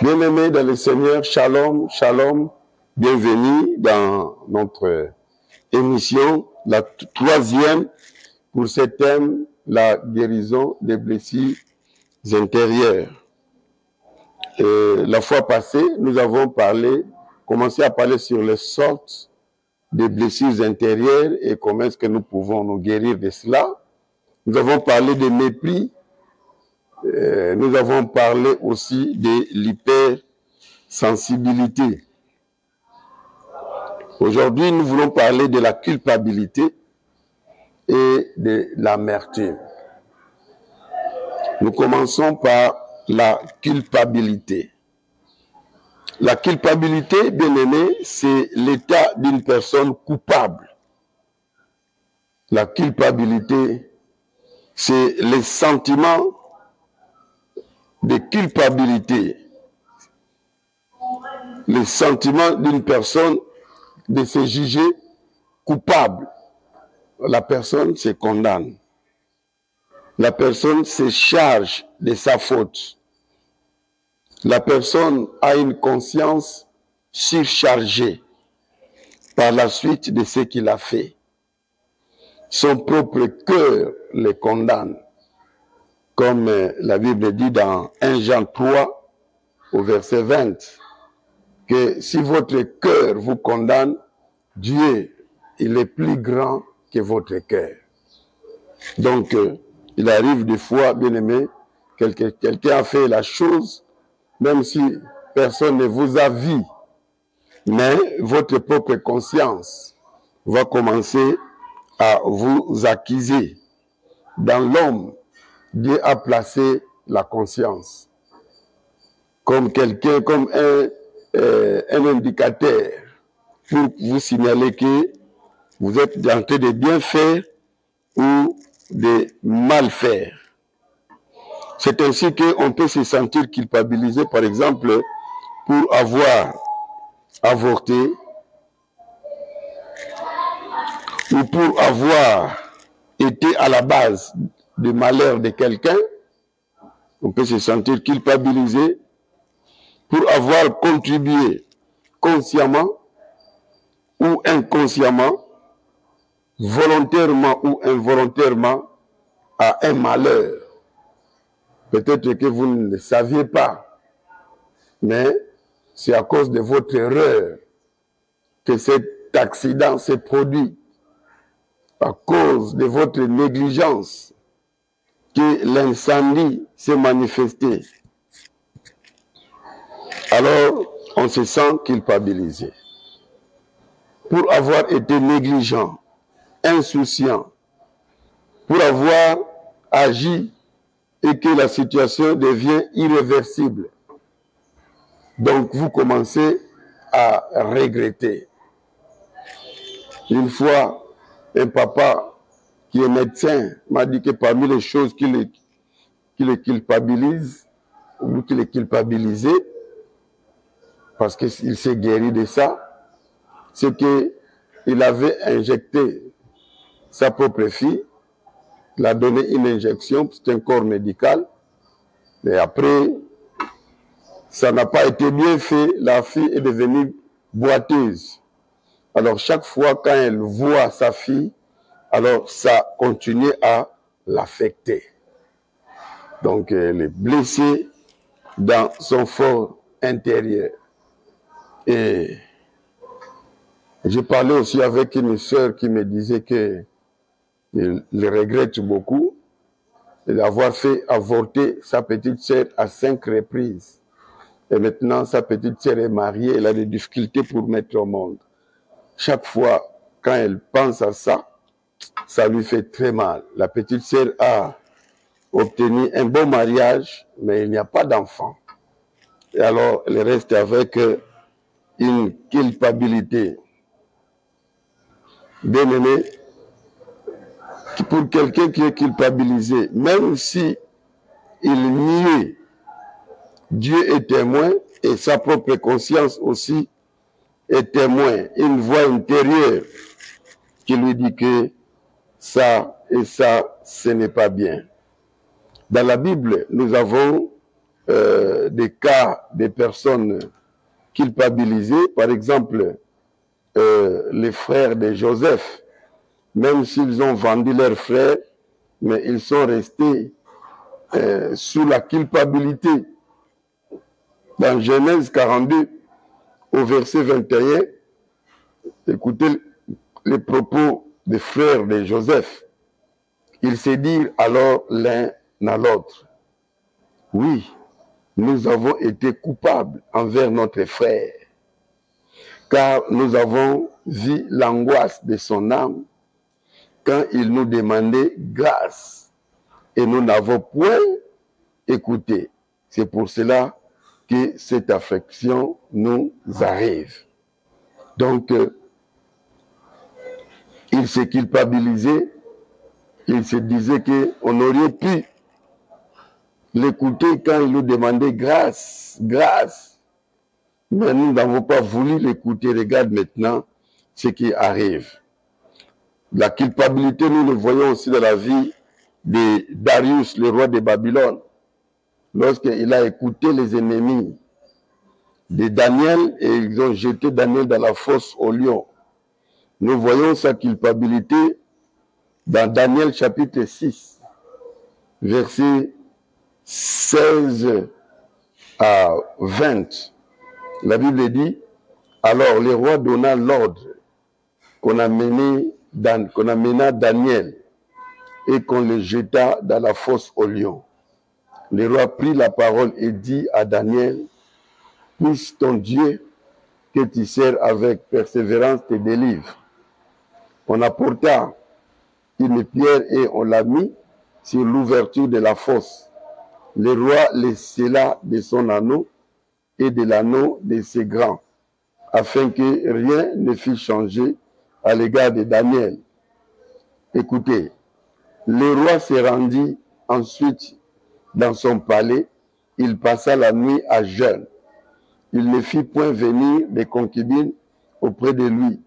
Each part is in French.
Bien-aimés dans le Seigneur, shalom, shalom, bienvenue dans notre émission, la troisième pour ce thème, la guérison des blessures intérieures. La fois passée, nous avons commencé à parler sur les sortes de blessures intérieures et comment est-ce que nous pouvons nous guérir de cela. Nous avons parlé de mépris, nous avons parlé aussi de l'hypersensibilité. Aujourd'hui, nous voulons parler de la culpabilité et de l'amertume. Nous commençons par la culpabilité. La culpabilité, bien aimé, c'est l'état d'une personne coupable. La culpabilité, c'est les sentiments de culpabilité. Le sentiment d'une personne de se juger coupable. La personne se condamne. La personne se charge de sa faute. La personne a une conscience surchargée par la suite de ce qu'il a fait. Son propre cœur le condamne. Comme la Bible dit dans 1 Jean 3, au verset 20, que si votre cœur vous condamne, Dieu, il est plus grand que votre cœur. Donc, il arrive des fois, bien aimé, quelqu'un a fait la chose, même si personne ne vous a vu, mais votre propre conscience va commencer à vous accuser. Dans l'homme, Dieu a placé la conscience comme quelqu'un, comme un indicateur pour vous signaler que vous êtes en train de bien faire ou de mal faire. C'est ainsi qu'on peut se sentir culpabilisé, par exemple, pour avoir avorté ou pour avoir été à la base du malheur de quelqu'un. On peut se sentir culpabilisé pour avoir contribué consciemment ou inconsciemment, volontairement ou involontairement, à un malheur. Peut-être que vous ne le saviez pas, mais c'est à cause de votre erreur que cet accident s'est produit. À cause de votre négligence que l'incendie s'est manifesté. Alors, on se sent culpabilisé. Pour avoir été négligent, insouciant, pour avoir agi et que la situation devient irréversible. Donc, vous commencez à regretter. Une fois, un papa qui est médecin m'a dit que parmi les choses qui le culpabilisent, ou qui le culpabilisait, parce qu'il s'est guéri de ça, c'est qu'il avait injecté sa propre fille, il a donné une injection, c'est un corps médical, mais après, ça n'a pas été bien fait, la fille est devenue boiteuse. Alors chaque fois quand elle voit sa fille, alors ça continue à l'affecter. Donc elle est blessée dans son fort intérieur. Et j'ai parlé aussi avec une sœur qui me disait qu'elle regrette beaucoup d'avoir fait avorter sa petite sœur à 5 reprises. Et maintenant, sa petite sœur est mariée, elle a des difficultés pour mettre au monde. Chaque fois, quand elle pense à ça, ça lui fait très mal. La petite sœur a obtenu un bon mariage, mais il n'y a pas d'enfant. Et alors, elle reste avec une culpabilité. Bien aimé, pour quelqu'un qui est culpabilisé, même si il nie, Dieu est témoin et sa propre conscience aussi est témoin. Une voix intérieure qui lui dit que ça et ça, ce n'est pas bien. Dans la Bible, nous avons des cas des personnes culpabilisées, par exemple les frères de Joseph, même s'ils ont vendu leurs frères, mais ils sont restés sous la culpabilité. Dans Genèse 42, au verset 21, écoutez les propos des frères de Joseph. Ils se dirent alors l'un à l'autre, oui, nous avons été coupables envers notre frère, car nous avons vu l'angoisse de son âme quand il nous demandait grâce et nous n'avons point écouté. C'est pour cela que cette affliction nous arrive. Donc, il se culpabilisait, il se disait qu'on aurait pu l'écouter quand il nous demandait grâce, grâce. Mais nous n'avons pas voulu l'écouter. Regarde maintenant ce qui arrive. La culpabilité, nous le voyons aussi dans la vie de Darius, le roi de Babylone. Lorsqu'il a écouté les ennemis de Daniel et ils ont jeté Daniel dans la fosse au lion. Nous voyons sa culpabilité dans Daniel chapitre 6, verset 16 à 20. La Bible dit, alors le roi donna l'ordre qu'on amena Daniel et qu'on le jeta dans la fosse au lion. Le roi prit la parole et dit à Daniel, puisse ton Dieu que tu sers avec persévérance te délivre. On apporta une pierre et on l'a mis sur l'ouverture de la fosse. Le roi le scella de son anneau et de l'anneau de ses grands, afin que rien ne fût changé à l'égard de Daniel. Écoutez, le roi se rendit ensuite dans son palais, il passa la nuit à jeûne. Il ne fit point venir des concubines auprès de lui,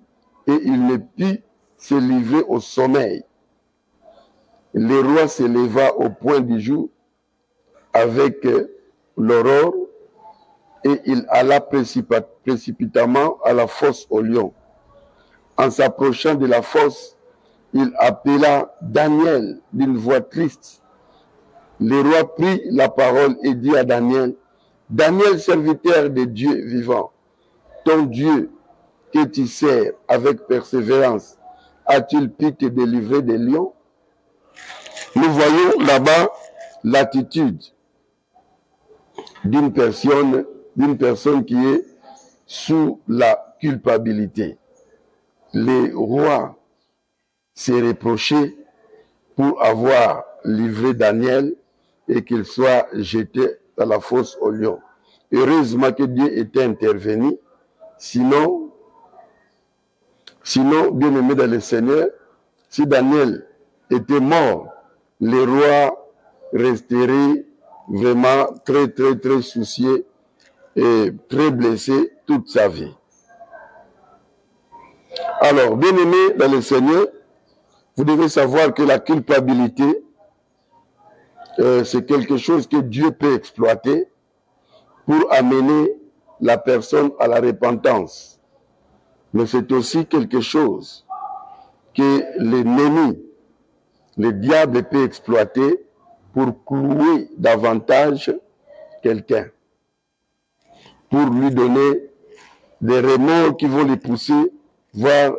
et il ne put se livrer au sommeil. Le roi se leva au point du jour avec l'aurore, et il alla précipitamment à la fosse au lion. En s'approchant de la fosse, il appela Daniel d'une voix triste. Le roi prit la parole et dit à Daniel, Daniel, serviteur de Dieu vivant, ton Dieu que tu sers avec persévérance, a-t-il pu te délivrer des lions? Nous voyons là-bas l'attitude d'une personne qui est sous la culpabilité. Les rois s'est reproché pour avoir livré Daniel et qu'il soit jeté dans la fosse au lion. Heureusement que Dieu était intervenu, sinon, bien aimé dans le Seigneur, si Daniel était mort, le roi resterait vraiment très soucié et très blessé toute sa vie. Alors, bien aimé dans le Seigneur, vous devez savoir que la culpabilité, c'est quelque chose que Dieu peut exploiter pour amener la personne à la repentance. Mais c'est aussi quelque chose que l'ennemi, le diable peut exploiter pour clouer davantage quelqu'un, pour lui donner des remords qui vont les pousser, voire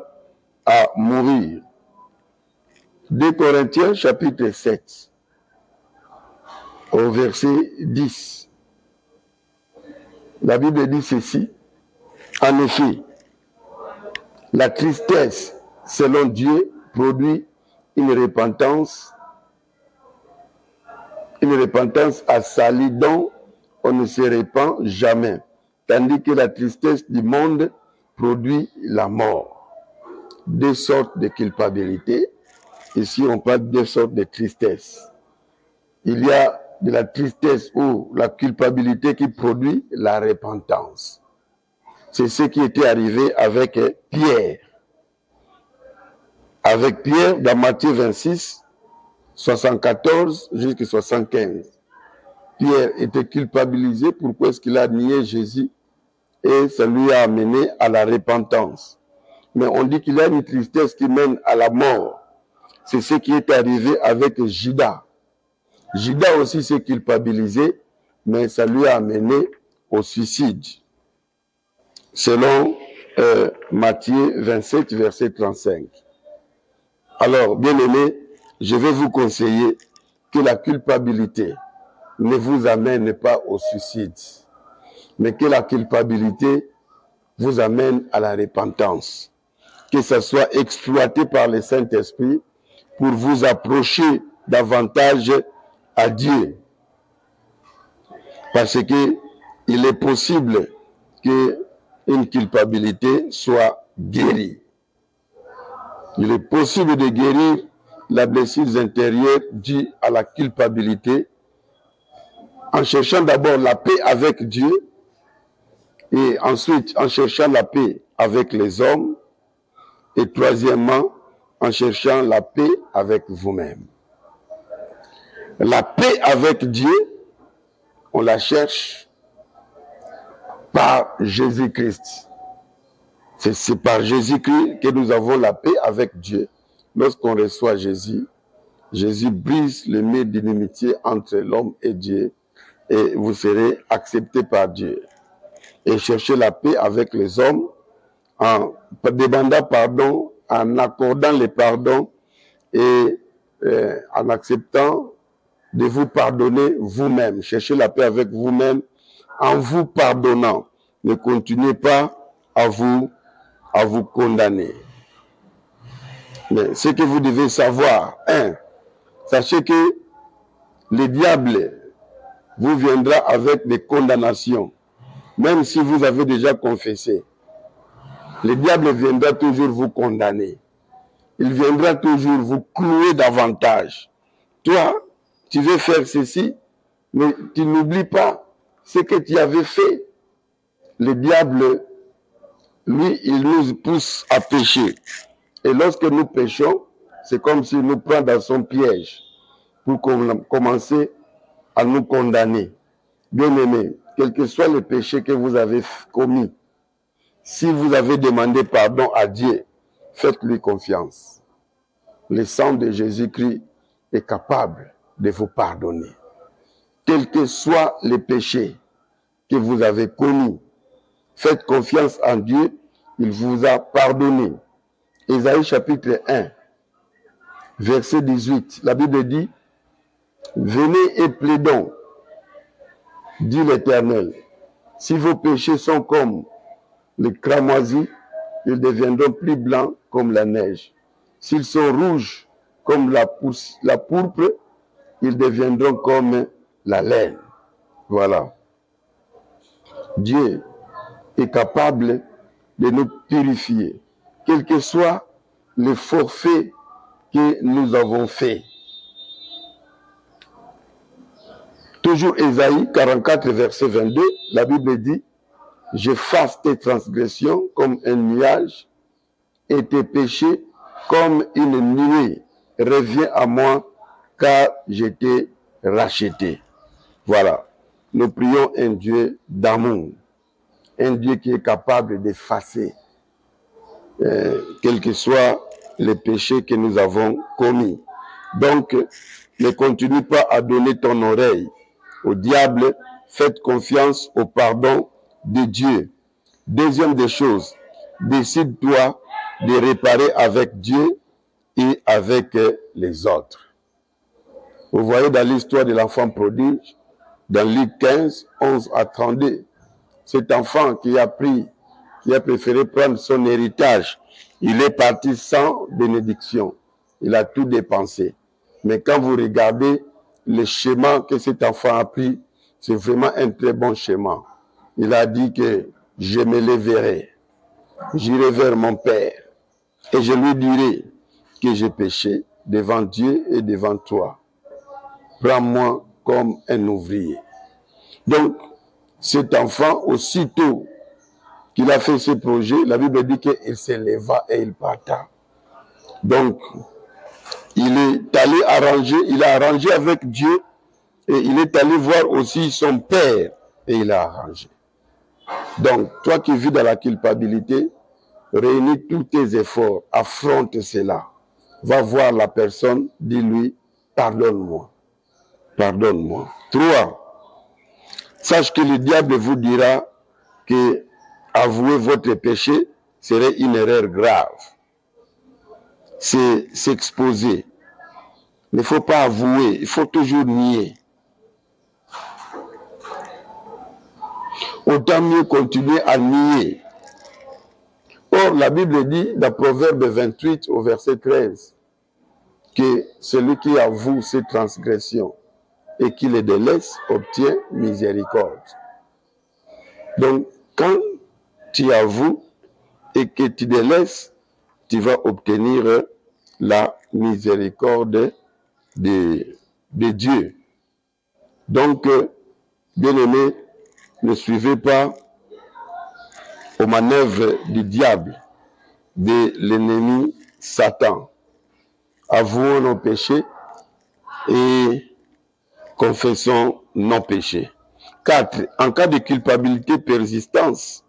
à mourir. 2 Corinthiens chapitre 7, au verset 10. La Bible dit ceci, en effet, la tristesse, selon Dieu, produit une repentance assalie dont on ne se répand jamais, tandis que la tristesse du monde produit la mort. Deux sortes de culpabilité. Ici, on parle de deux sortes de tristesse. Il y a de la tristesse ou la culpabilité qui produit la repentance. C'est ce qui était arrivé avec Pierre. Avec Pierre, dans Matthieu 26, 74 jusqu'à 75. Pierre était culpabilisé. Pourquoi est-ce qu'il a nié Jésus? Et ça lui a amené à la repentance. Mais on dit qu'il y a une tristesse qui mène à la mort. C'est ce qui est arrivé avec Judas. Judas aussi s'est culpabilisé, mais ça lui a amené au suicide. Selon Matthieu 27, verset 35. Alors, bien aimés, je vais vous conseiller que la culpabilité ne vous amène pas au suicide, mais que la culpabilité vous amène à la repentance. Que ça soit exploité par le Saint-Esprit pour vous approcher davantage à Dieu. Parce que il est possible qu'une culpabilité soit guérie. Il est possible de guérir la blessure intérieure due à la culpabilité en cherchant d'abord la paix avec Dieu et ensuite en cherchant la paix avec les hommes et troisièmement en cherchant la paix avec vous-même. La paix avec Dieu, on la cherche par Jésus-Christ. C'est par Jésus-Christ que nous avons la paix avec Dieu. Lorsqu'on reçoit Jésus, Jésus brise le mur d'inimitié entre l'homme et Dieu et vous serez acceptés par Dieu. Et cherchez la paix avec les hommes en demandant pardon, en accordant les pardons et en acceptant de vous pardonner vous-même. Cherchez la paix avec vous-même en vous pardonnant. Ne continuez pas à vous condamner. Mais ce que vous devez savoir, sachez que le diable vous viendra avec des condamnations. Même si vous avez déjà confessé, le diable viendra toujours vous condamner. Il viendra toujours vous clouer davantage. Toi, tu veux faire ceci, mais tu n'oublies pas ce que tu avais fait. Le diable, lui, il nous pousse à pécher. Et lorsque nous péchons, c'est comme s'il nous prend dans son piège pour commencer à nous condamner. Bien-aimés, quel que soit le péché que vous avez commis, si vous avez demandé pardon à Dieu, faites-lui confiance. Le sang de Jésus-Christ est capable de vous pardonner. Quel que soit le péché que vous avez commis, faites confiance en Dieu, il vous a pardonné. Ésaïe chapitre 1, verset 18, la Bible dit, « Venez et plaidons, dit l'Éternel, si vos péchés sont comme les cramoisis, ils deviendront plus blancs comme la neige. S'ils sont rouges comme la pourpre, ils deviendront comme la laine. » Voilà. Dieu est capable de nous purifier, quel que soit le forfait que nous avons fait. Toujours Ésaïe 44, verset 22, la Bible dit, « J'efface tes transgressions comme un nuage et tes péchés comme une nuée. Reviens à moi, car je t'ai racheté. » Voilà. Nous prions un Dieu d'amour, un Dieu qui est capable d'effacer quels que soient les péchés que nous avons commis. Donc, ne continue pas à donner ton oreille au diable, faites confiance au pardon de Dieu. Deuxième des choses, décide-toi de réparer avec Dieu et avec les autres. Vous voyez dans l'histoire de l'enfant prodige, dans Luc 15, 11 à 32, cet enfant qui a préféré prendre son héritage, il est parti sans bénédiction. Il a tout dépensé. Mais quand vous regardez le schéma que cet enfant a pris, c'est vraiment un très bon schéma. Il a dit que je me lèverai, j'irai vers mon Père et je lui dirai que j'ai péché devant Dieu et devant toi. Prends-moi comme un ouvrier. Donc, cet enfant, aussitôt qu'il a fait ce projet, la Bible dit qu'il se leva et il parta. Donc, il est allé arranger, il a arrangé avec Dieu Et il est allé voir aussi son père et il a arrangé. Donc, toi qui vis dans la culpabilité, réunis tous tes efforts, affronte cela. Va voir la personne, dis-lui, pardonne-moi. Pardonne-moi. 3. Sache que le diable vous dira que avouer votre péché serait une erreur grave. C'est s'exposer. Il ne faut pas avouer, il faut toujours nier. Autant mieux continuer à nier. Or, la Bible dit dans Proverbe 28 au verset 13 que celui qui avoue ses transgressions et qui les délaisse obtient miséricorde. Donc, quand tu avoues et que tu délaisses, tu vas obtenir la miséricorde de Dieu. Donc, bien-aimés, ne suivez pas aux manœuvres du diable, de l'ennemi Satan. Avouons nos péchés et confessons nos péchés. 4. En cas de culpabilité persistance,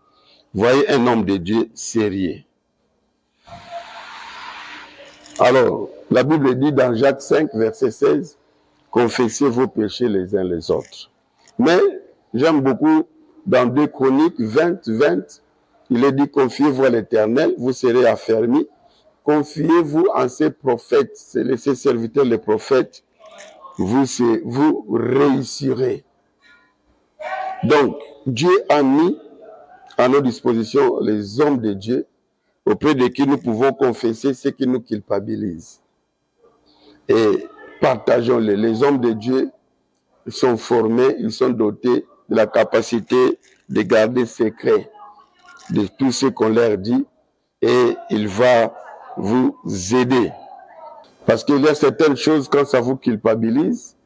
voyez un homme de Dieu sérieux. Alors, la Bible dit dans Jacques 5, verset 16, confessez vos péchés les uns les autres. Mais j'aime beaucoup dans 2 Chroniques 20, 20, il est dit confiez-vous à l'Éternel, vous serez affermis. Confiez-vous en ces prophètes, ces serviteurs les prophètes, vous réussirez. Donc, Dieu a mis à nos dispositions les hommes de Dieu auprès de qui nous pouvons confesser ce qui nous culpabilise. Et partageons-les. Les hommes de Dieu sont formés, ils sont dotés de la capacité de garder secret de tout ce qu'on leur dit et il va vous aider. Parce qu'il y a certaines choses, quand ça vous culpabilise,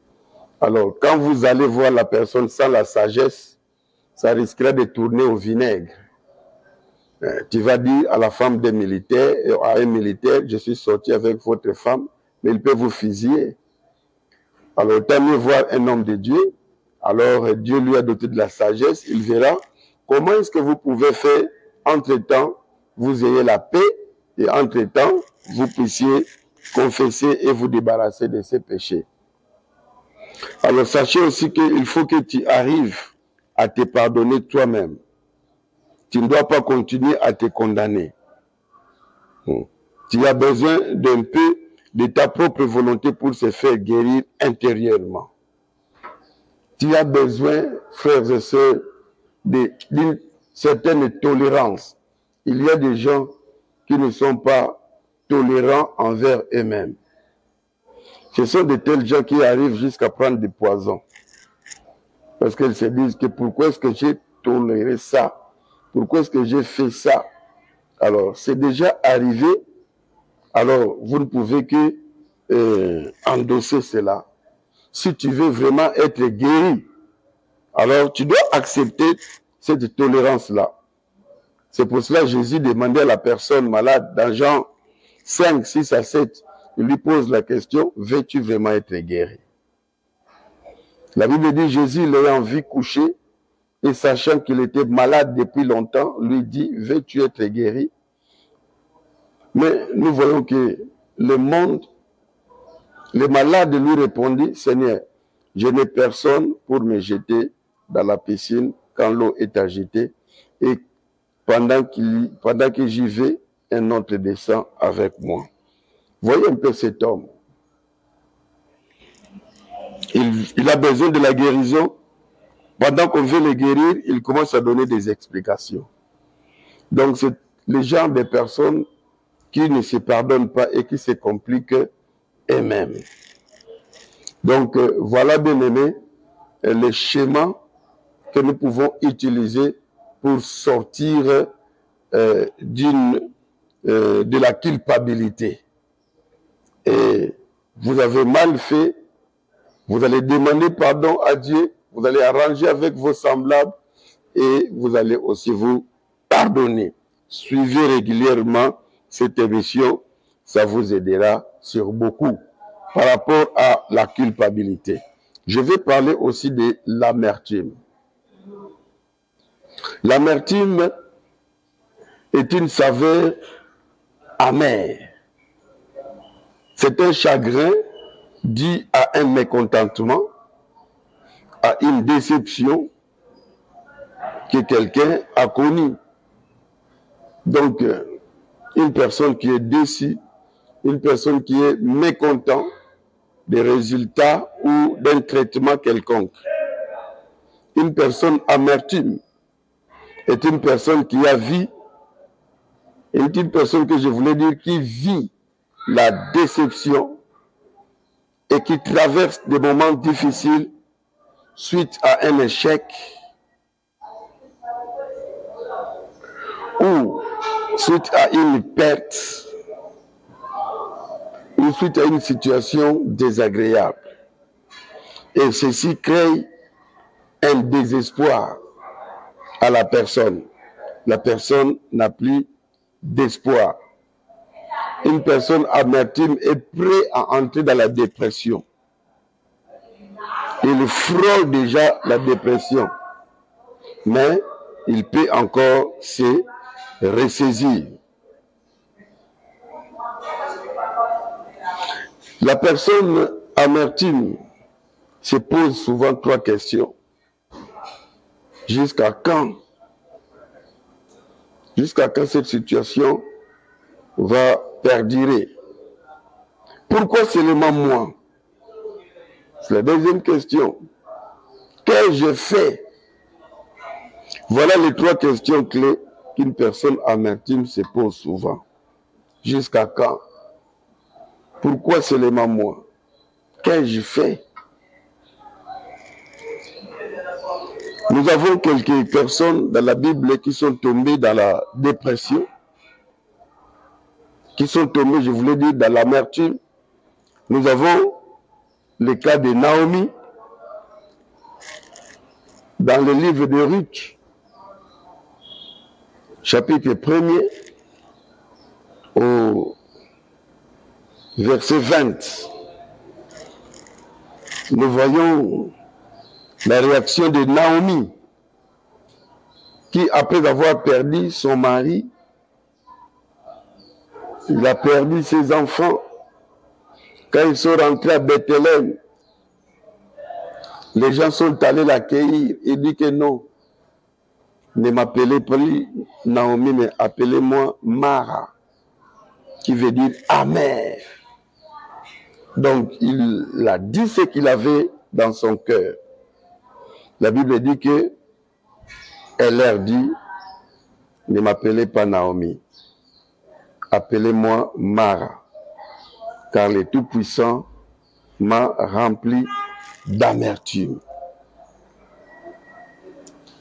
alors quand vous allez voir la personne sans la sagesse, ça risquerait de tourner au vinaigre. Tu vas dire à la femme des militaires, à un militaire, je suis sorti avec votre femme, mais il peut vous fusiller. Alors, tant mieux voir un homme de Dieu, alors Dieu lui a doté de la sagesse, il verra comment est-ce que vous pouvez faire, entre-temps, vous ayez la paix, et entre-temps, vous puissiez confesser et vous débarrasser de ces péchés. Alors, sachez aussi qu'il faut que tu arrives à te pardonner toi-même. Tu ne dois pas continuer à te condamner. Tu as besoin d'un peu de ta propre volonté pour se faire guérir intérieurement. Tu as besoin, frères et sœurs, d'une certaine tolérance. Il y a des gens qui ne sont pas tolérants envers eux-mêmes. Ce sont de tels gens qui arrivent jusqu'à prendre des poisons. Parce qu'ils se disent que pourquoi est-ce que j'ai toléré ça? Pourquoi est-ce que j'ai fait ça? Alors, c'est déjà arrivé. Alors, vous ne pouvez que endosser cela. Si tu veux vraiment être guéri, alors tu dois accepter cette tolérance-là. C'est pour cela que Jésus demandait à la personne malade, dans Jean 5, 6 à 7, il lui pose la question, veux-tu vraiment être guéri? La Bible dit, Jésus l'ayant vu coucher, et sachant qu'il était malade depuis longtemps, lui dit, veux-tu être guéri? Mais nous voyons que le monde, le malade lui répondit, Seigneur, je n'ai personne pour me jeter dans la piscine quand l'eau est agitée, et pendant que j'y vais, un autre descend avec moi. Voyez un peu cet homme. Il a besoin de la guérison. Pendant qu'on veut le guérir, il commence à donner des explications. Donc, c'est le genre de personnes qui ne se pardonnent pas et qui se compliquent eux-mêmes. Donc, voilà, bien aimé, le schéma que nous pouvons utiliser pour sortir de la culpabilité. Et vous avez mal fait, vous allez demander pardon à Dieu, vous allez arranger avec vos semblables et vous allez aussi vous pardonner. Suivez régulièrement cette émission, ça vous aidera sur beaucoup par rapport à la culpabilité. Je vais parler aussi de l'amertume. L'amertume est une saveur amère. C'est un chagrin dû à un mécontentement, à une déception que quelqu'un a connue. Donc, une personne qui est déçue, une personne qui est mécontente des résultats ou d'un traitement quelconque. Une personne amertume est une personne qui a vie, est une personne que je voulais dire qui vit la déception et qui traverse des moments difficiles suite à un échec ou suite à une perte ou suite à une situation désagréable. Et ceci crée un désespoir à la personne. La personne n'a plus d'espoir. Une personne amertume est prête à entrer dans la dépression. Il frôle déjà la dépression, mais il peut encore se ressaisir. La personne amertume se pose souvent 3 questions. Jusqu'à quand? Jusqu'à quand cette situation va perdurer? Pourquoi seulement moi? C'est la deuxième question. Qu'ai-je fait? Voilà les 3 questions clés qu'une personne amertume se pose souvent. Jusqu'à quand? Pourquoi seulement moi? Qu'ai-je fait? Nous avons quelques personnes dans la Bible qui sont tombées dans la dépression, qui sont tombées, je voulais dire, dans l'amertume. Nous avons le cas de Naomi dans le livre de Ruth, chapitre 1er, au verset 20. Nous voyons la réaction de Naomi, qui, après avoir perdu son mari, il a perdu ses enfants. Quand ils sont rentrés à Bethléem, les gens sont allés l'accueillir. Il dit que non, ne m'appelez plus Naomi, mais appelez-moi Mara, qui veut dire amère. Donc, il a dit ce qu'il avait dans son cœur. La Bible dit que elle leur dit, ne m'appelez pas Naomi, appelez-moi Mara, car le Tout-Puissant m'a rempli d'amertume.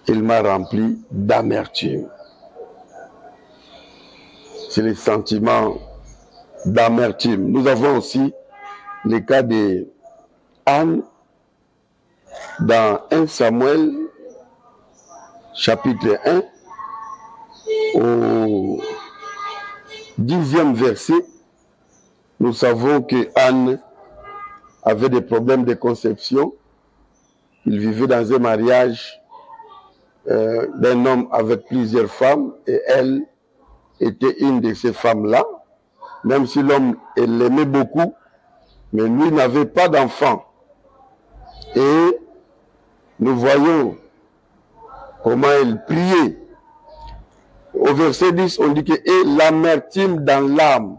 Il m'a rempli d'amertume. C'est le sentiment d'amertume. Nous avons aussi le cas de Anne dans 1 Samuel chapitre 1 au 10e verset. Nous savons que Anne avait des problèmes de conception. Il vivait dans un mariage d'un homme avec plusieurs femmes et elle était une de ces femmes-là. Même si l'homme l'aimait beaucoup, mais lui n'avait pas d'enfant. Et nous voyons comment elle priait. Au verset 10, on dit que « Et l'amertume dans l'âme,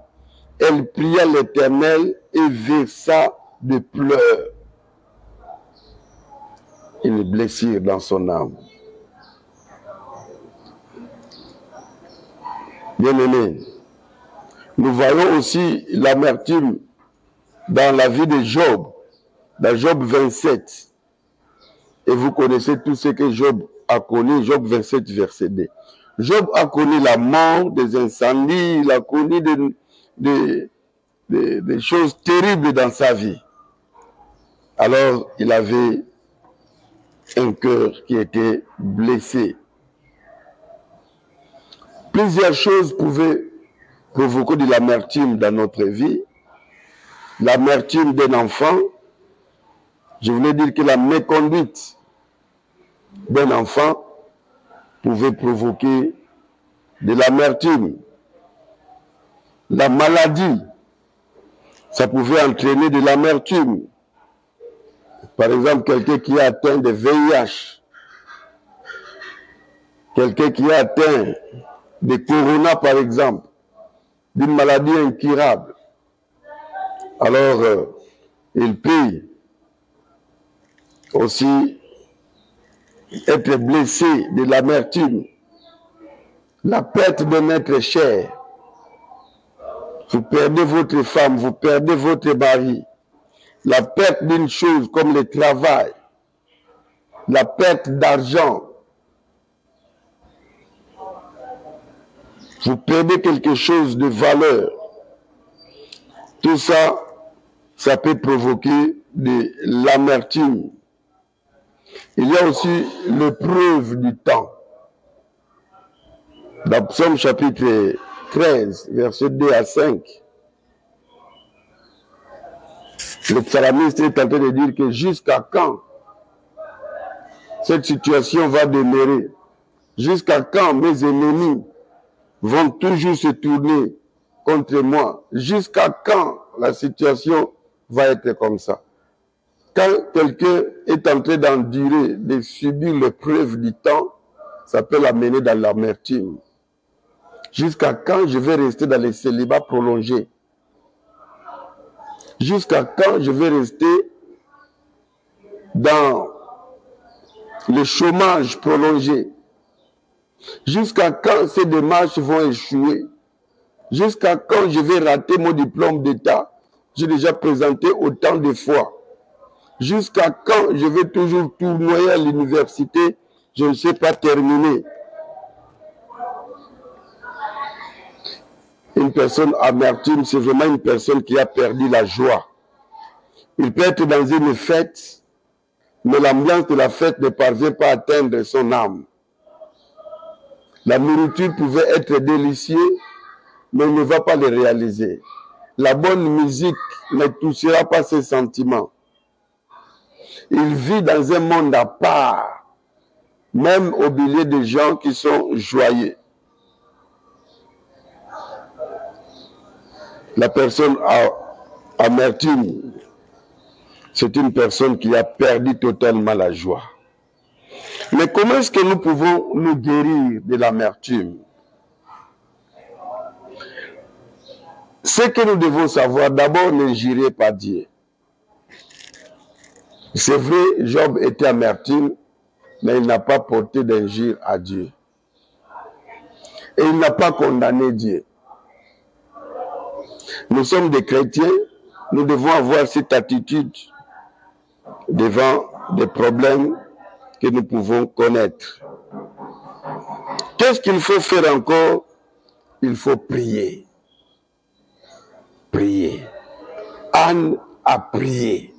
elle pria l'Éternel et versa de pleurs. » Une blessure dans son âme. Bien-aimés, nous voyons aussi l'amertume dans la vie de Job, dans Job 27. Et vous connaissez tout ce que Job a connu, Job 27, verset 2. Job a connu la mort, des incendies, il a connu des choses terribles dans sa vie. Alors, il avait un cœur qui était blessé. Plusieurs choses pouvaient provoquer de l'amertume dans notre vie. L'amertume d'un enfant, Je voulais dire que la méconduite d'un enfant pouvait provoquer de l'amertume. La maladie, ça pouvait entraîner de l'amertume. Par exemple, quelqu'un qui est atteint de VIH, quelqu'un qui est atteint de corona, par exemple, d'une maladie incurable. Alors, il peut aussi être blessé de l'amertume, la perte d'un être cher. Vous perdez votre femme, vous perdez votre mari. La perte d'une chose comme le travail, la perte d'argent. Vous perdez quelque chose de valeur. Tout ça, ça peut provoquer de l'amertume. Il y a aussi l'épreuve du temps. Dans Psaume chapitre 13, versets 2 à 5, le psalamiste est en train de dire que jusqu'à quand cette situation va demeurer? Jusqu'à quand mes ennemis vont toujours se tourner contre moi? Jusqu'à quand la situation va être comme ça? Quand quelqu'un est en train d'endurer, de subir l'épreuve du temps, ça peut l'amener dans l'amertume. Jusqu'à quand je vais rester dans les célibats prolongés? Jusqu'à quand je vais rester dans le chômage prolongé? Jusqu'à quand ces démarches vont échouer? Jusqu'à quand je vais rater mon diplôme d'État? J'ai déjà présenté autant de fois. Jusqu'à quand je vais toujours tournoyer à l'université? Je ne sais pas terminer. Une personne amertume, c'est vraiment une personne qui a perdu la joie. Il peut être dans une fête, mais l'ambiance de la fête ne parvient pas à atteindre son âme. La nourriture pouvait être délicieuse, mais il ne va pas le réaliser. La bonne musique ne touchera pas ses sentiments. Il vit dans un monde à part, même au milieu des gens qui sont joyeux. La personne amertume, c'est une personne qui a perdu totalement la joie. Mais comment est-ce que nous pouvons nous guérir de l'amertume? Ce que nous devons savoir, d'abord, ne jurez pas Dieu. C'est vrai, Job était amertume, mais il n'a pas porté d'injure à Dieu. Et il n'a pas condamné Dieu. Nous sommes des chrétiens, nous devons avoir cette attitude devant des problèmes que nous pouvons connaître. Qu'est-ce qu'il faut faire encore? Il faut prier. Prier. Anne a prié.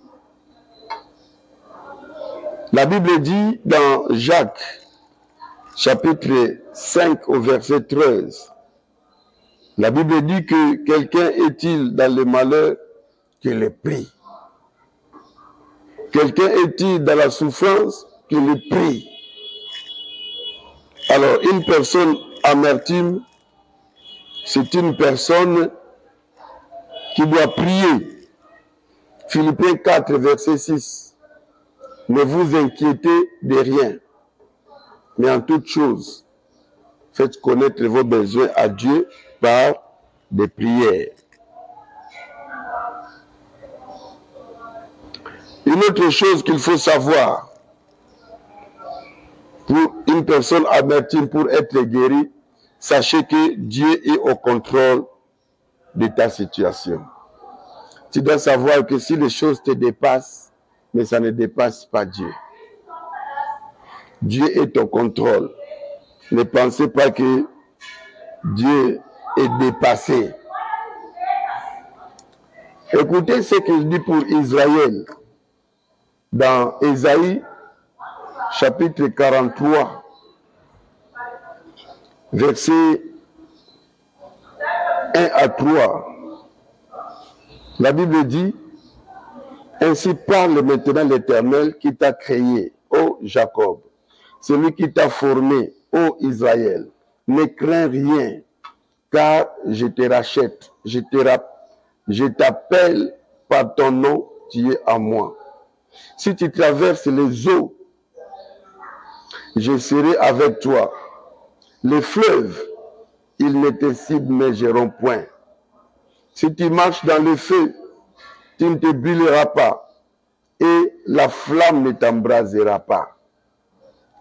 La Bible dit dans Jacques, chapitre 5 au verset 13, la Bible dit que quelqu'un est-il dans le malheur qu'il prie. Quelqu'un est-il dans la souffrance qu'il prie. Alors, une personne amertume, c'est une personne qui doit prier. Philippiens 4, verset 6. Ne vous inquiétez de rien, mais en toute chose, faites connaître vos besoins à Dieu par des prières. Une autre chose qu'il faut savoir, pour une personne amertume, pour être guérie, sachez que Dieu est au contrôle de ta situation. Tu dois savoir que si les choses te dépassent, mais ça ne dépasse pas Dieu. Dieu est au contrôle. Ne pensez pas que Dieu est dépassé. Écoutez ce qu'il dit pour Israël. Dans Ésaïe, chapitre 43, versets 1 à 3, la Bible dit: Ainsi parle maintenant l'Éternel qui t'a créé, ô Jacob, celui qui t'a formé, ô Israël. Ne crains rien, car je te rachète, je t'appelle par ton nom, tu es à moi. Si tu traverses les eaux, je serai avec toi. Les fleuves, ils ne te submergeront point. Si tu marches dans le feu, tu ne te brûleras pas, et la flamme ne t'embrasera pas.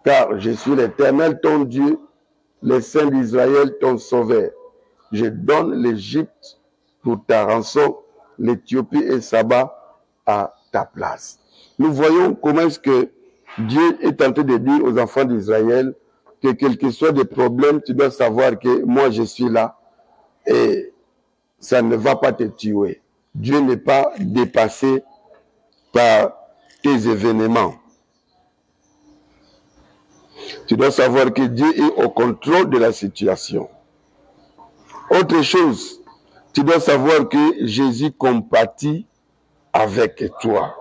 Car je suis l'Éternel, ton Dieu, le Saint d'Israël, ton Sauveur. Je donne l'Égypte pour ta rançon, l'Éthiopie et Saba à ta place. Nous voyons comment est-ce que Dieu est en train de dire aux enfants d'Israël que quel que soit des problèmes, tu dois savoir que moi je suis là et ça ne va pas te tuer. Dieu n'est pas dépassé par tes événements. Tu dois savoir que Dieu est au contrôle de la situation. Autre chose, tu dois savoir que Jésus compatit avec toi.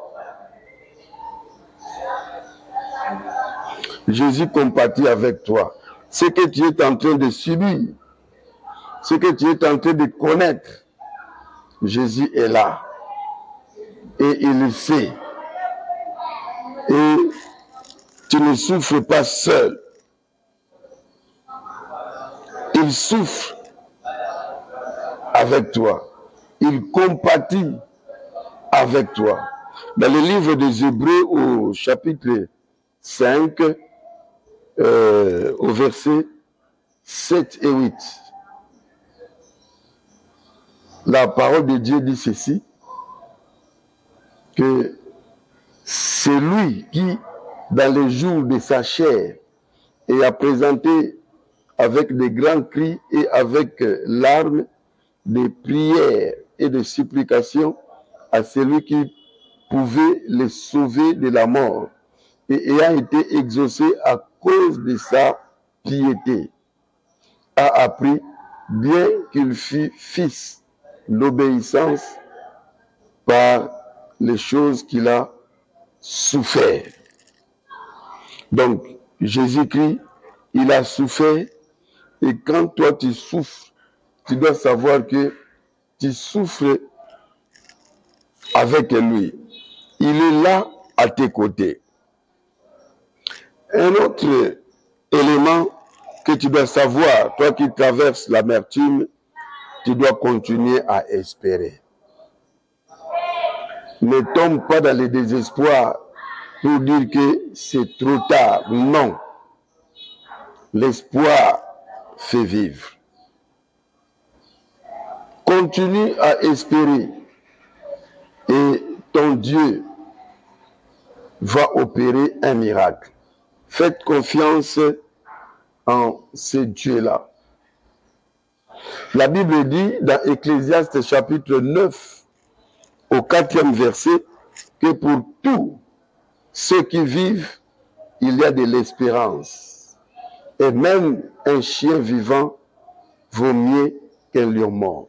Jésus compatit avec toi. Ce que tu es en train de subir, ce que tu es en train de connaître, Jésus est là. Et il le sait. Et tu ne souffres pas seul. Il souffre avec toi. Il compatit avec toi. Dans le livre des Hébreux, au chapitre 5, au verset 7 et 8, la parole de Dieu dit ceci, que c'est lui qui, dans les jours de sa chair, et a présenté avec des grands cris et avec larmes, des prières et des supplications à celui qui pouvait les sauver de la mort, et ayant été exaucé à cause de sa piété, a appris, bien qu'il fût fils, l'obéissance par les choses qu'il a souffert. Donc, Jésus-Christ, il a souffert, et quand toi tu souffres, tu dois savoir que tu souffres avec lui. Il est là à tes côtés. Un autre élément que tu dois savoir, toi qui traverses l'amertume, tu dois continuer à espérer. Ne tombe pas dans le désespoir pour dire que c'est trop tard. Non. L'espoir fait vivre. Continue à espérer et ton Dieu va opérer un miracle. Faites confiance en ce Dieu-là. La Bible dit dans Ecclésiaste chapitre 9, au 4e verset, que pour tous ceux qui vivent, il y a de l'espérance. Et même un chien vivant vaut mieux qu'un lion mort.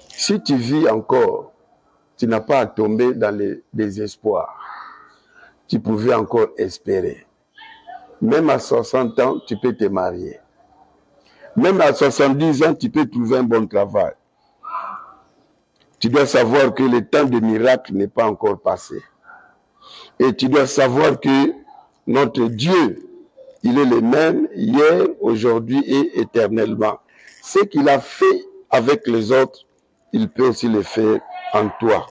Si tu vis encore, tu n'as pas à tomber dans le désespoir. Tu pouvais encore espérer. Même à 60 ans, tu peux te marier. Même à 70 ans, tu peux trouver un bon travail. Tu dois savoir que le temps de miracle n'est pas encore passé. Et tu dois savoir que notre Dieu, il est le même hier, aujourd'hui et éternellement. Ce qu'il a fait avec les autres, il peut aussi le faire en toi.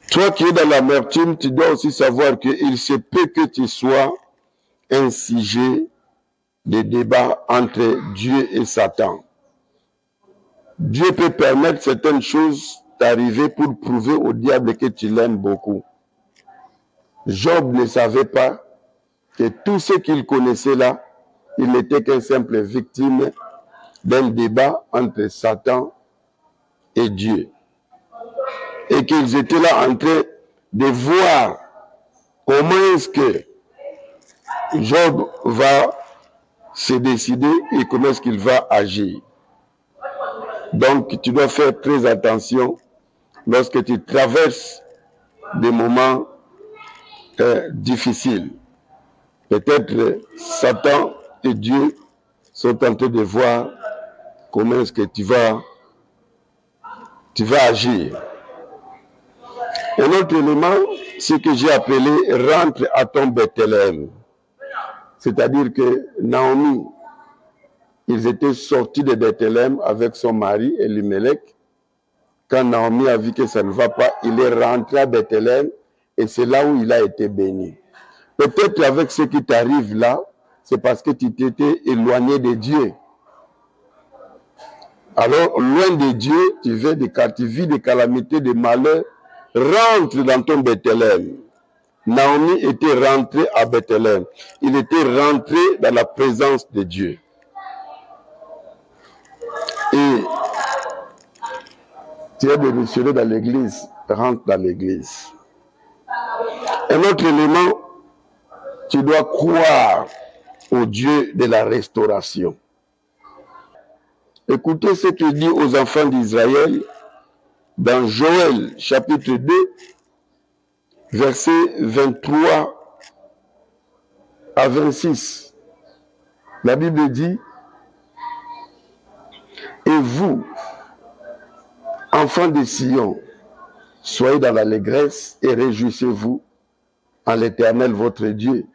Toi qui es dans l'amertume, tu dois aussi savoir qu'il se peut que tu sois un sujet de débat entre Dieu et Satan. Dieu peut permettre certaines choses d'arriver pour prouver au diable que tu l'aimes beaucoup. Job ne savait pas que tout ce qu'il connaissait là, il n'était qu'une simple victime d'un débat entre Satan et Dieu. Et qu'ils étaient là en train de voir comment est-ce que Job va se décider et comment est-ce qu'il va agir. Donc, tu dois faire très attention lorsque tu traverses des moments difficiles. Peut-être Satan et Dieu sont en train de voir comment est-ce que tu vas agir. Un autre élément, ce que j'ai appelé rentre à ton Bethléem. C'est-à-dire que Naomi, ils étaient sortis de Bethléem avec son mari Elimelech. Quand Naomi a vu que ça ne va pas, il est rentré à Bethléem et c'est là où il a été béni. Peut-être avec ce qui t'arrive là, c'est parce que tu t'étais éloigné de Dieu. Alors, loin de Dieu, tu vis des calamités, des malheurs, rentre dans ton Bethléem. Naomi était rentrée à Bethléem. Il était rentré dans la présence de Dieu. Et tu es démissionné dans l'église, rentre dans l'église. Un autre élément, tu dois croire au Dieu de la restauration. Écoutez ce que dit aux enfants d'Israël dans Joël chapitre 2, versets 23 à 26. La Bible dit, « Et vous, enfants de Sion, soyez dans l'allégresse et réjouissez-vous en l'Éternel votre Dieu,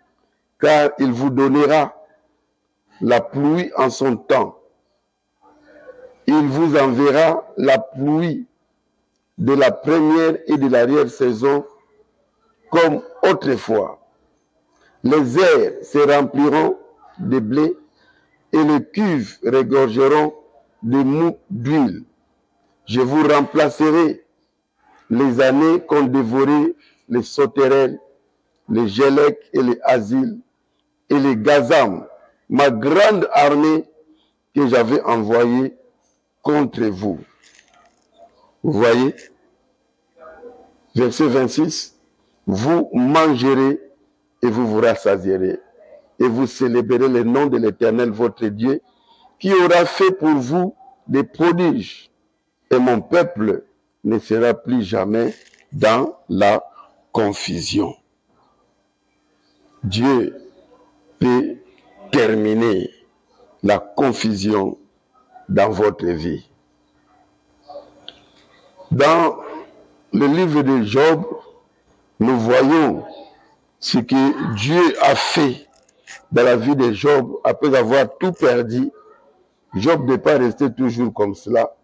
car il vous donnera la pluie en son temps. Il vous enverra la pluie de la première et de l'arrière-saison comme autrefois. Les airs se rempliront de blé et les cuves regorgeront de mou d'huile. Je vous remplacerai les années qu'ont dévoré les sauterelles, les gélèques et les asiles et les gazam, ma grande armée que j'avais envoyée contre vous. » Vous voyez? Verset 26. Vous mangerez et vous vous rassasierez et vous célébrerez le nom de l'Éternel votre Dieu qui aura fait pour vous des prodiges. Et mon peuple ne sera plus jamais dans la confusion. Dieu peut terminer la confusion dans votre vie. Dans le livre de Job, nous voyons ce que Dieu a fait dans la vie de Job après avoir tout perdu. Job n'est pas resté toujours comme cela.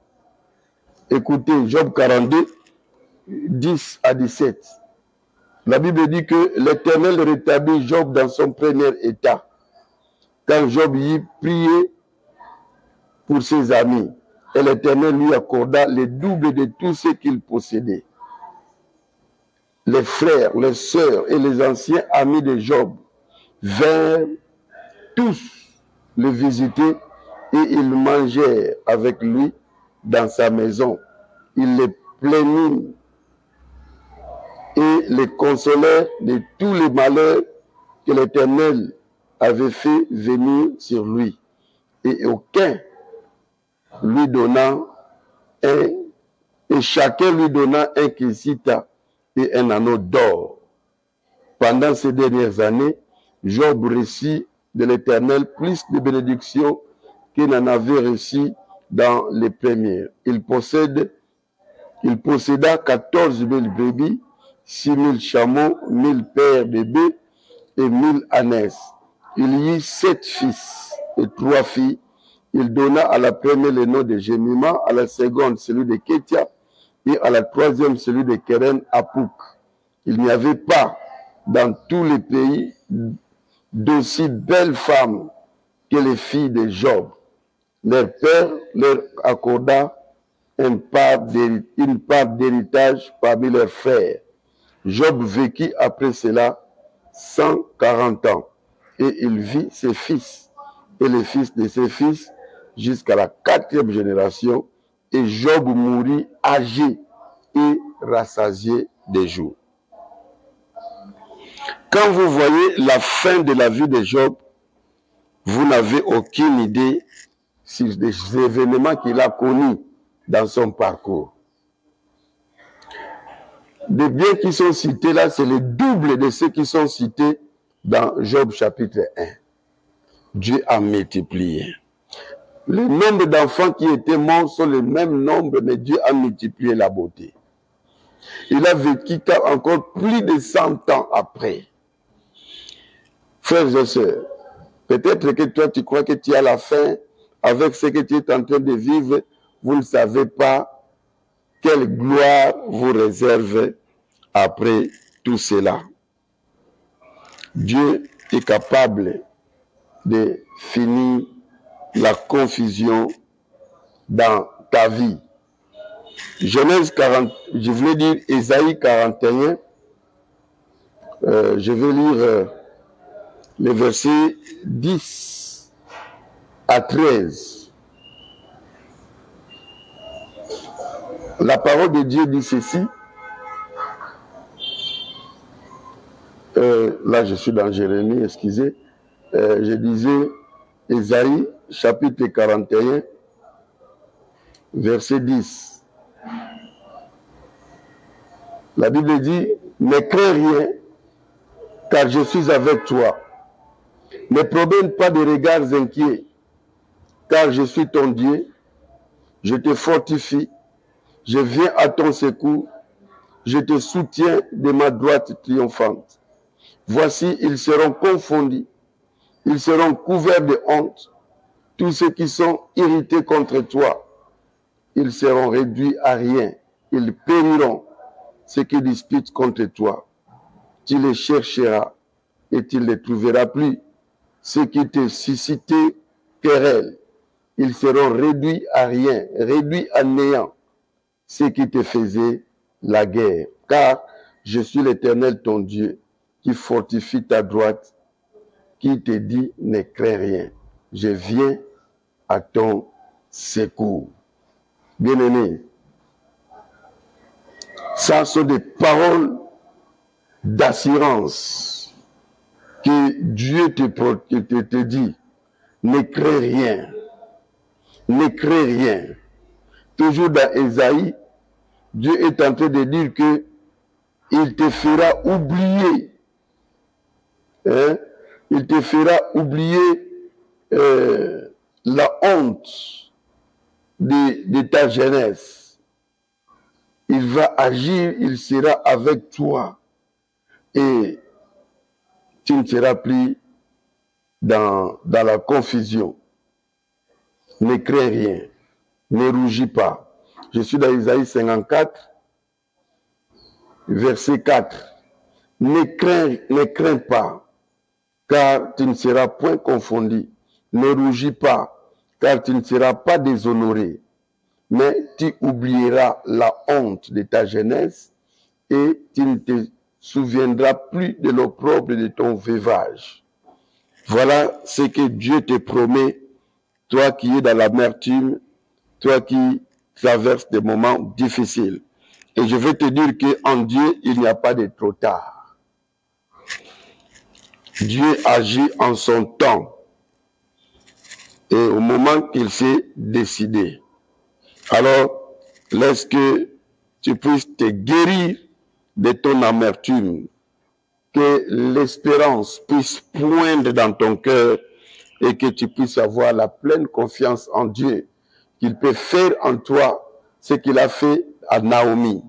Écoutez, Job 42, 10 à 17. La Bible dit que l'Éternel rétablit Job dans son premier état. Quand Job y priait pour ses amis, et l'Éternel lui accorda le double de tout ce qu'il possédait. Les frères, les sœurs et les anciens amis de Job vinrent tous le visiter et ils mangèrent avec lui dans sa maison. Il les plaignit et les consolèrent de tous les malheurs que l'Éternel avait fait venir sur lui. Et aucun lui donna et chacun lui donna un késita et un anneau d'or. Pendant ces dernières années, Job reçut de l'Éternel plus de bénédictions qu'il n'en avait reçu dans les premières. Il posséda 14 000 brebis, 6 000 chameaux, 1000 paires de bœufs et 1000 ânes. Il y eut 7 fils et 3 filles. Il donna à la première le nom de Jémima, à la seconde celui de Kétia et à la troisième celui de Keren Apouk. Il n'y avait pas dans tous les pays d'aussi belles femmes que les filles de Job. Leur père leur accorda une part d'héritage parmi leurs frères. Job vécut après cela 140 ans et il vit ses fils et les fils de ses fils jusqu'à la 4e génération, et Job mourut âgé et rassasié des jours. Quand vous voyez la fin de la vie de Job, vous n'avez aucune idée sur les événements qu'il a connus dans son parcours. Les biens qui sont cités là, c'est le double de ceux qui sont cités dans Job chapitre 1. Dieu a multiplié. Le nombre d'enfants qui étaient morts sont le même nombre, mais Dieu a multiplié la beauté. Il a vécu encore plus de 100 ans après. Frères et sœurs, peut-être que toi tu crois que tu as la fin avec ce que tu es en train de vivre, vous ne savez pas quelle gloire vous réserve après tout cela. Dieu est capable de finir la confusion dans ta vie. Genèse 40, je voulais dire Ésaïe 41, je vais lire les versets 10 à 13. La parole de Dieu dit ceci. Là, je suis dans Jérémie, excusez. Je disais Ésaïe, chapitre 41, verset 10. La Bible dit, ne crains rien, car je suis avec toi. Ne promène pas de regards inquiets, car je suis ton Dieu. Je te fortifie, je viens à ton secours, je te soutiens de ma droite triomphante. Voici, ils seront confondus, ils seront couverts de honte, tous ceux qui sont irrités contre toi. Ils seront réduits à rien, ils périront, ceux qui disputent contre toi. Tu les chercheras et tu ne les trouveras plus. Ceux qui te suscitaient querelle, ils seront réduits à rien, réduits à néant, ceux qui te faisaient la guerre. Car je suis l'Éternel ton Dieu, qui fortifie ta droite, qui te dit ne crains rien. Je viens à ton secours. Bien-aimé, ça sont des paroles d'assurance que Dieu te dit. Ne crains rien. Ne crains rien. Toujours dans Ésaïe, Dieu est en train de dire que il te fera oublier. Hein? Il te fera oublier la honte de ta jeunesse. Il va agir, il sera avec toi. Et tu ne seras plus dans la confusion. Ne crains rien. Ne rougis pas. Je suis dans Isaïe 54, verset 4. Ne crains pas, car tu ne seras point confondu. Ne rougis pas, car tu ne seras pas déshonoré. Mais tu oublieras la honte de ta jeunesse et tu ne te souviendras plus de l'opprobre de ton veuvage. Voilà ce que Dieu te promet, toi qui es dans l'amertume, toi qui traverses des moments difficiles. Et je vais te dire qu'en Dieu, il n'y a pas de trop tard. Dieu agit en son temps et au moment qu'il s'est décidé. Alors, laisse que tu puisses te guérir de ton amertume, que l'espérance puisse poindre dans ton cœur et que tu puisses avoir la pleine confiance en Dieu, qu'il peut faire en toi ce qu'il a fait à Naomi.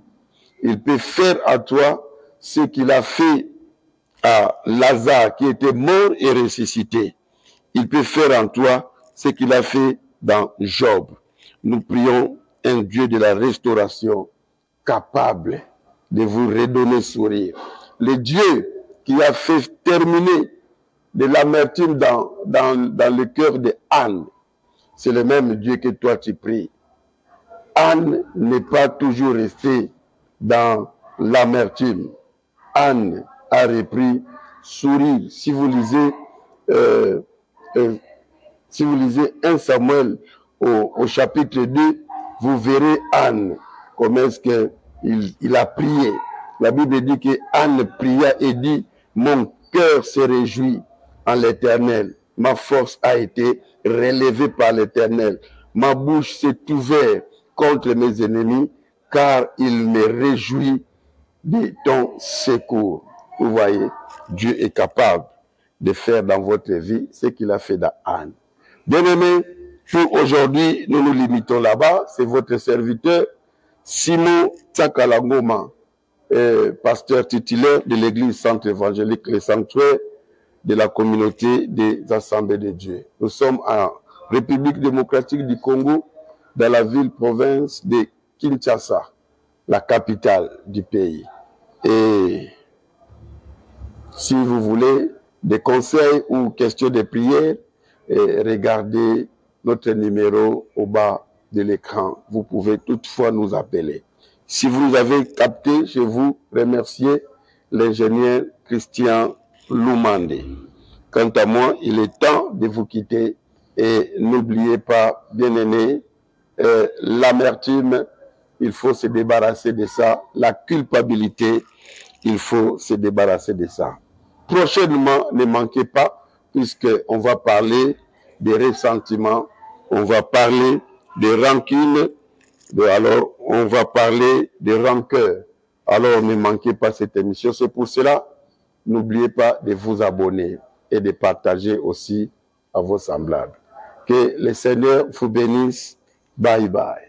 Il peut faire à toi ce qu'il a fait à Lazare qui était mort et ressuscité. Il peut faire en toi ce qu'il a fait dans Job. Nous prions un Dieu de la restauration capable de vous redonner sourire. Le Dieu qui a fait terminer de l'amertume dans le cœur de Anne, c'est le même Dieu que toi tu pries. Anne n'est pas toujours restée dans l'amertume. Anne a repris sourire. Si vous lisez 1 Samuel au chapitre 2, vous verrez Anne, comment est-ce qu'il a prié. La Bible dit que Anne pria et dit, mon cœur se réjouit en l'Éternel. Ma force a été relevée par l'Éternel. Ma bouche s'est ouverte contre mes ennemis, car il me réjouit de ton secours. Vous voyez, Dieu est capable de faire dans votre vie ce qu'il a fait dans Anne. Bien-aimés, pour aujourd'hui, nous nous limitons là-bas. C'est votre serviteur, Simon Tsakalangoma, pasteur titulaire de l'église centre évangélique Les Sanctuaires de la communauté des Assemblées de Dieu. Nous sommes en République démocratique du Congo, dans la ville-province de Kinshasa, la capitale du pays. Et si vous voulez des conseils ou questions de prière, regardez notre numéro au bas de l'écran. Vous pouvez toutefois nous appeler. Si vous avez capté, je vous remercie l'ingénieur Christian Lumande. Quant à moi, il est temps de vous quitter et n'oubliez pas, bien-aimés, l'amertume, il faut se débarrasser de ça. La culpabilité, il faut se débarrasser de ça. Prochainement, ne manquez pas, puisqu'on va parler des ressentiments, on va parler des rancunes, alors on va parler des rancœurs. Alors ne manquez pas cette émission. C'est pour cela, n'oubliez pas de vous abonner et de partager aussi à vos semblables. Que le Seigneur vous bénisse. Bye bye.